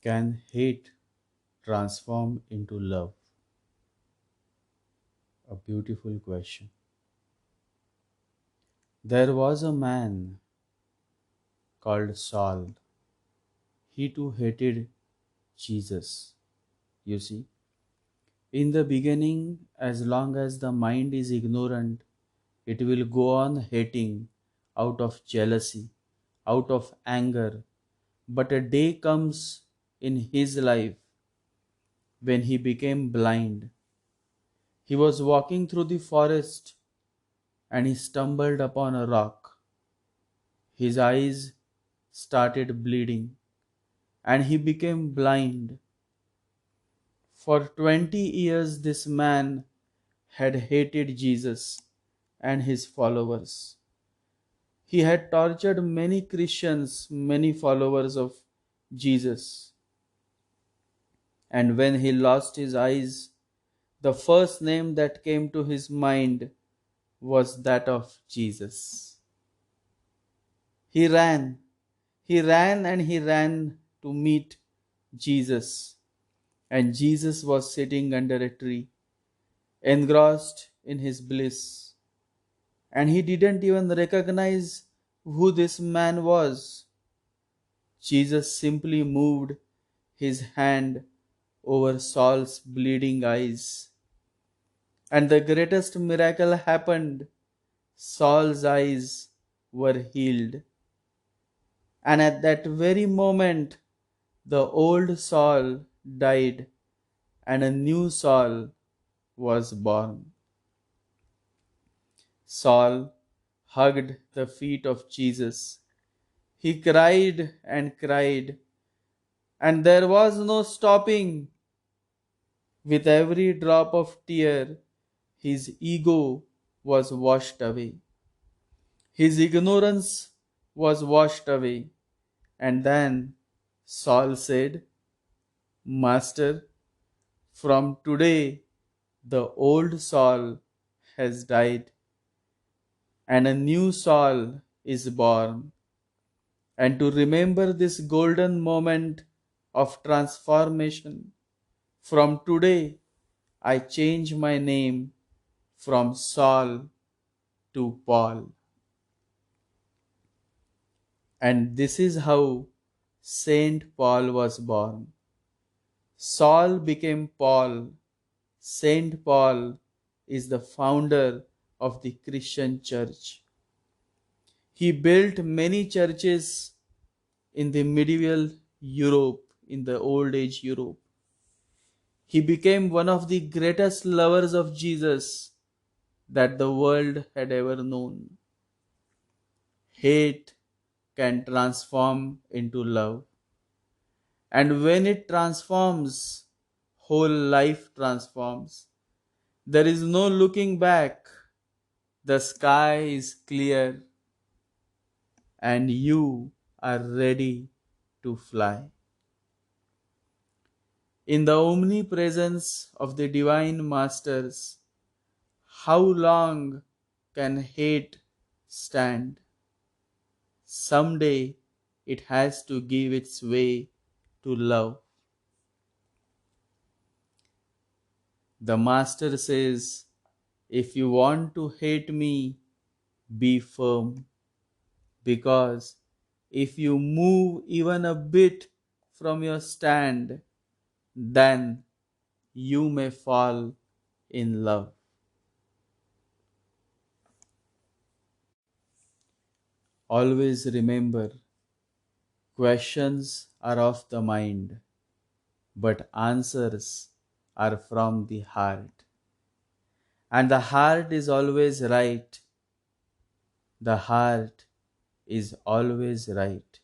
Can hate transform into love? A beautiful question. There was a man called Saul. He too hated Jesus. You see, in the beginning, as long as the mind is ignorant, it will go on hating out of jealousy, out of anger. But a day comes in his life when he became blind. He was walking through the forest and he stumbled upon a rock. His eyes started bleeding and he became blind. For 20 years, this man had hated Jesus and his followers. He had tortured many Christians, many followers of Jesus. And when he lost his eyes, the first name that came to his mind was that of Jesus. He ran, he ran to meet Jesus. And Jesus was sitting under a tree, engrossed in his bliss. And he didn't even recognize who this man was. Jesus simply moved his hand over Saul's bleeding eyes. And the greatest miracle happened. Saul's eyes were healed. And at that very moment, the old Saul died and a new Saul was born. Saul hugged the feet of Jesus. He cried and cried, and there was no stopping. With every drop of tear, his ego was washed away. His ignorance was washed away. And then Saul said, Master, from today the old Saul has died and a new Saul is born. And to remember this golden moment of transformation, from today I change my name from Saul to Paul. And this is how Saint Paul was born. Saul became Paul. Saint Paul is the founder of the Christian church. He built many churches in the medieval Europe, in the old age Europe. He became one of the greatest lovers of Jesus that the world had ever known. Hate can transform into love. And when it transforms, whole life transforms. There is no looking back. The sky is clear and you are ready to fly. In the omnipresence of the divine masters, how long can hate stand? Someday it has to give its way to love. The master says, if you want to hate me, be firm. Because if you move even a bit from your stand, then you may fall in love. Always remember, questions are of the mind, but answers are from the heart. And the heart is always right. The heart is always right.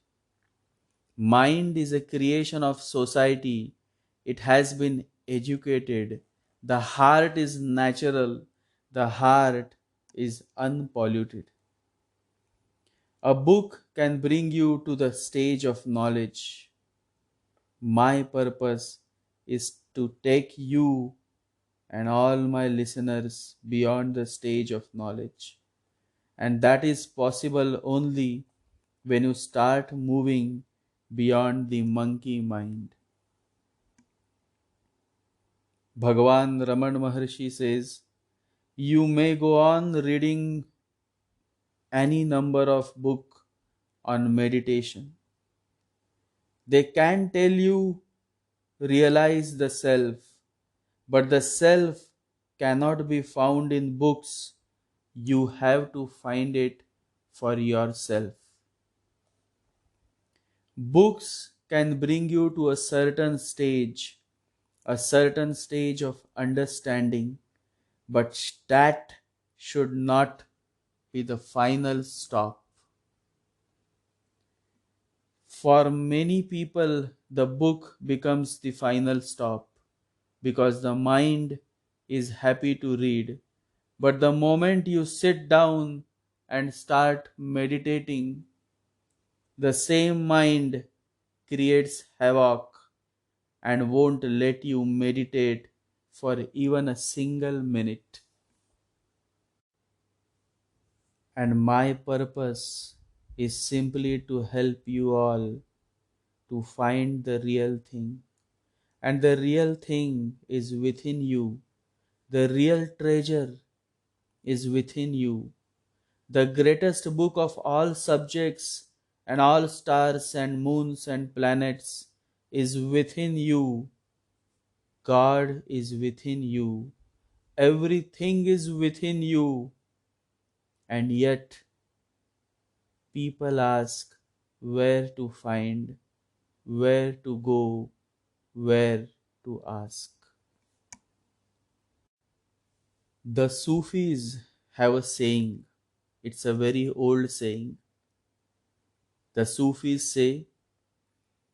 Mind is a creation of society. It has been educated. The heart is natural. The heart is unpolluted. A book can bring you to the stage of knowledge. My purpose is to take you and all my listeners beyond the stage of knowledge. And that is possible only when you start moving beyond the monkey mind. Bhagavan Raman Maharshi says, you may go on reading any number of book on meditation. They can tell you realize the self, but the self cannot be found in books. You have to find it for yourself. Books can bring you to a certain stage of understanding, but that should not be the final stop. For many people, the book becomes the final stop because the mind is happy to read. But the moment you sit down and start meditating, the same mind creates havoc and won't let you meditate for even a single minute. And my purpose is simply to help you all to find the real thing. And the real thing is within you. The real treasure is within you. The greatest book of all subjects and all stars and moons and planets is within you. God is within you. Everything is within you. And yet, people ask where to find, where to go, where to ask. The Sufis have a saying. It's a very old saying. The Sufis say,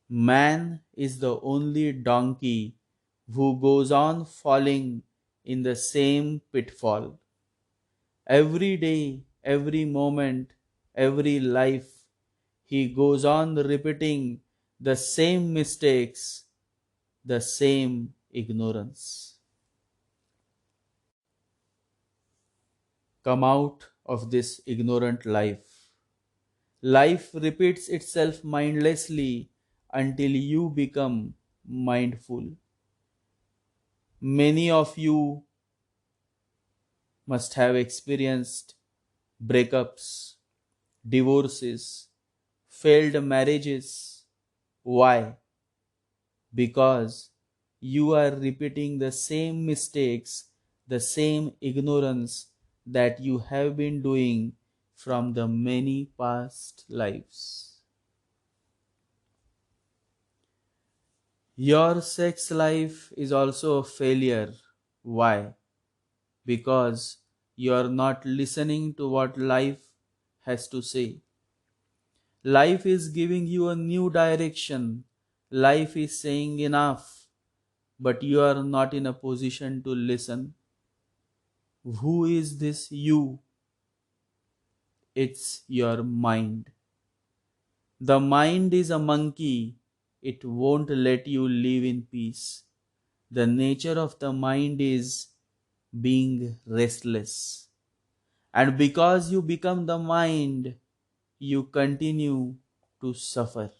man is the only donkey who goes on falling in the same pitfall. Every day, every moment, every life, he goes on repeating the same mistakes, the same ignorance. Come out of this ignorant life. Life repeats itself mindlessly until you become mindful. Many of you must have experienced breakups, divorces, failed marriages. Why? Because you are repeating the same mistakes, the same ignorance that you have been doing from the many past lives. Your sex life is also a failure. Why? Because you are not listening to what life has to say. Life is giving you a new direction. Life is saying enough, but you are not in a position to listen. Who is this you? It's your mind. The mind is a monkey. It won't let you live in peace. The nature of the mind is being restless. And because you become the mind, you continue to suffer.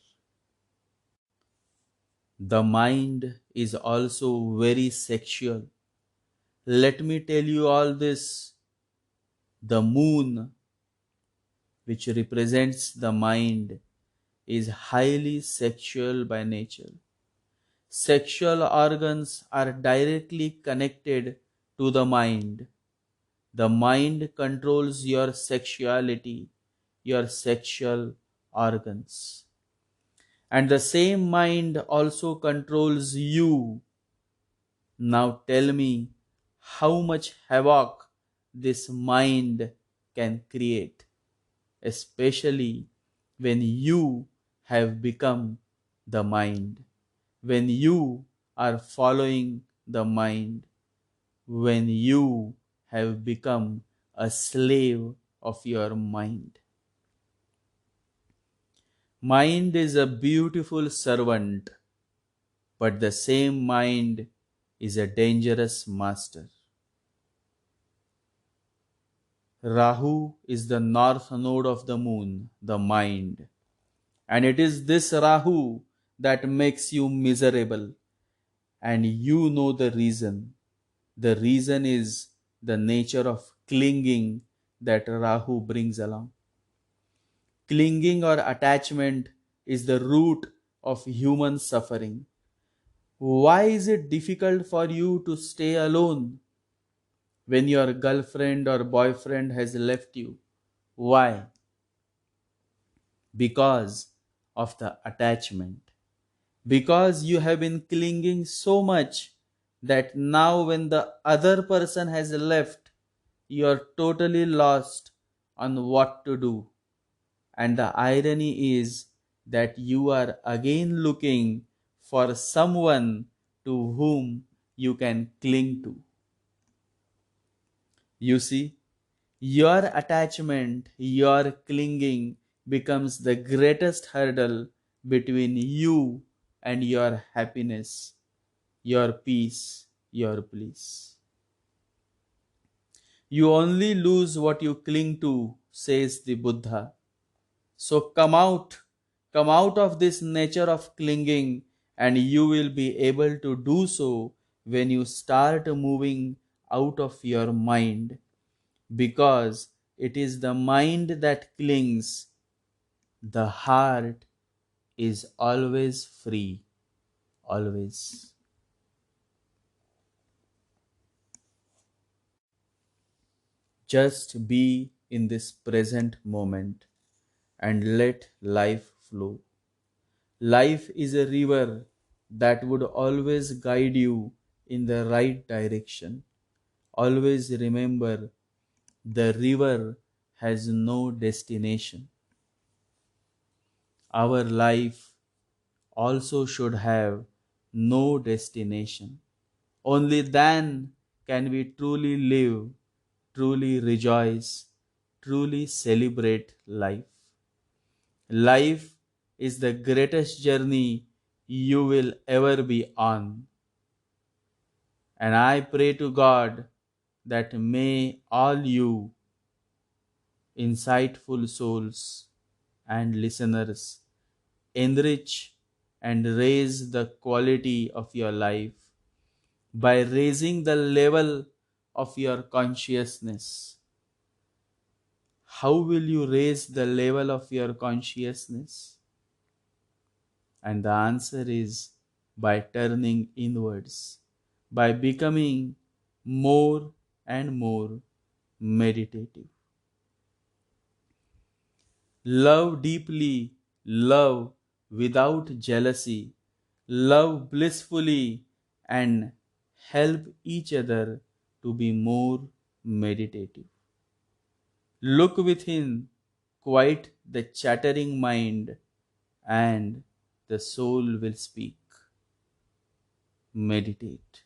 The mind is also very sexual. Let me tell you all this. The moon, which represents the mind, is highly sexual by nature. Sexual organs are directly connected to the mind. The mind controls your sexuality, your sexual organs. And the same mind also controls you. Now tell me how much havoc this mind can create, especially when you have become the mind, when you are following the mind, when you have become a slave of your mind. Mind is a beautiful servant, but the same mind is a dangerous master. Rahu is the north node of the moon, the mind. And it is this Rahu that makes you miserable. and you know the reason. The reason is the nature of clinging that Rahu brings along. Clinging or attachment is the root of human suffering. Why is it difficult for you to stay alone when your girlfriend or boyfriend has left you? Why? Because of the attachment. Because you have been clinging so much that now, when the other person has left, you are totally lost on what to do. And the irony is that you are again looking for someone to whom you can cling to. You see, your attachment, your clinging becomes the greatest hurdle between you and your happiness, your peace, your bliss. You only lose what you cling to, says the Buddha. So come out of this nature of clinging, and you will be able to do so when you start moving out of your mind, because it is the mind that clings. The heart is always free, always. Just be in this present moment and let life flow. Life is a river that would always guide you in the right direction. Always remember, the river has no destination. Our life also should have no destination. Only then can we truly live, truly rejoice, truly celebrate life. Life is the greatest journey you will ever be on. And I pray to God that may all you insightful souls and listeners enrich and raise the quality of your life by raising the level of your consciousness. How will you raise the level of your consciousness? And the answer is by turning inwards, by becoming more and more meditative. Love deeply, love without jealousy, love blissfully, and help each other to be more meditative. Look within, quiet the chattering mind, and the soul will speak. Meditate.